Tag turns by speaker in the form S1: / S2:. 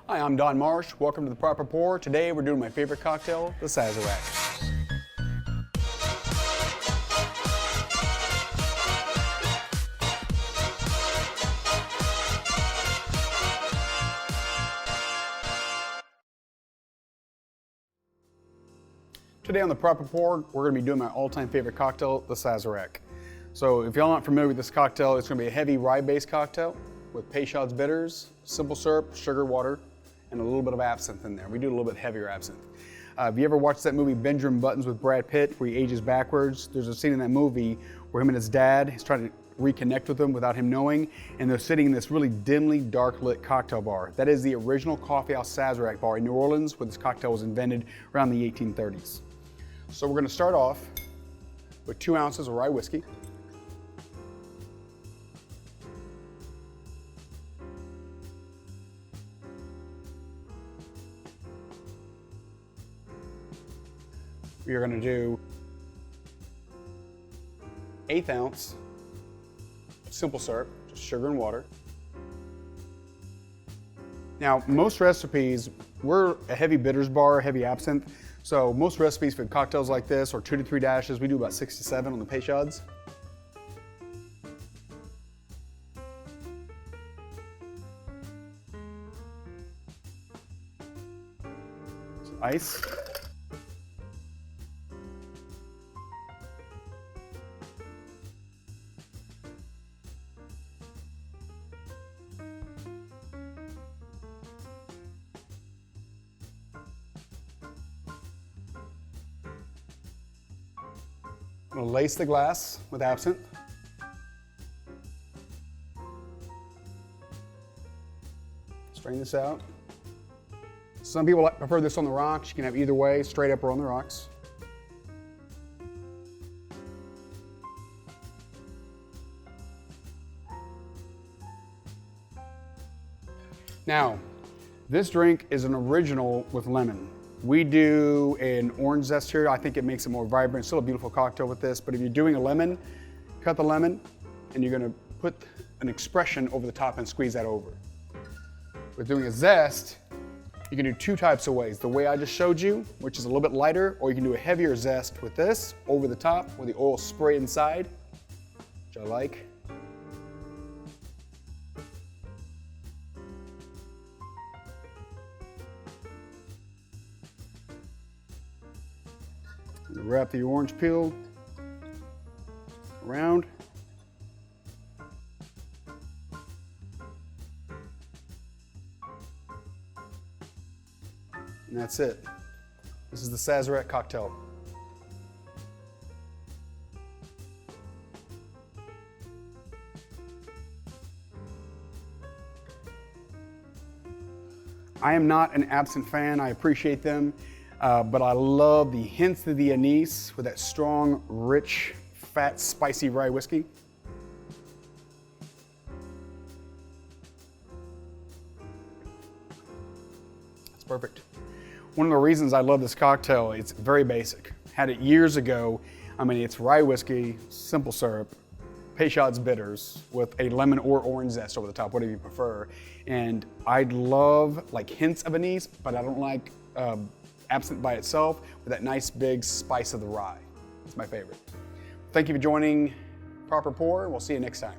S1: Hi, I'm Don Marsh. Welcome to The Proper Pour. Today we're doing my favorite cocktail, the Sazerac. Today on The Proper Pour, we're going to be doing my all-time favorite cocktail, the Sazerac. So if y'all aren't familiar with this cocktail, it's going to be a heavy rye-based cocktail with Peychaud's bitters, simple syrup, sugar, water, and a little bit of absinthe in there. We do a little bit heavier absinthe. Have you ever watched that movie Benjamin Buttons with Brad Pitt where he ages backwards? There's a scene in that movie where him and his dad, he's trying to reconnect with him without him knowing, and they're sitting in this really dimly dark lit cocktail bar. That is the original Coffee House Sazerac bar in New Orleans, where this cocktail was invented around the 1830s. So we're going to start off with 2 ounces of rye whiskey. We are going to do 1/8 ounce of simple syrup, just sugar and water. Now, most recipes, we're a heavy bitters bar, heavy absinthe, so most recipes for cocktails like this are 2 to 3 dashes. We do about 6 to 7 on the Peychaud's. Some ice. I'm going to lace the glass with absinthe. Strain this out. Some people prefer this on the rocks. You can have either way, straight up or on the rocks. Now, this drink is an original with lemon. We do an orange zest here. I think it makes it more vibrant. Still a beautiful cocktail with this, but if you're doing a lemon, cut the lemon and you're gonna put an expression over the top and squeeze that over. With doing a zest, you can do 2 types of ways. The way I just showed you, which is a little bit lighter, or you can do a heavier zest with this over the top with the oil spray inside, which I like. Wrap the orange peel around. And that's it. This is the Sazerac cocktail. I am not an absinthe fan. I appreciate them. But I love the hints of the Anise with that strong, rich, fat, spicy rye whiskey. It's perfect. One of the reasons I love this cocktail, it's very basic. Had it years ago. I mean, it's rye whiskey, simple syrup, Peychaud's bitters with a lemon or orange zest over the top, whatever you prefer. And I love like hints of Anise, but I don't like absinthe by itself with that nice big spice of the rye. It's my favorite. Thank you for joining Proper Pour, and we'll see you next time.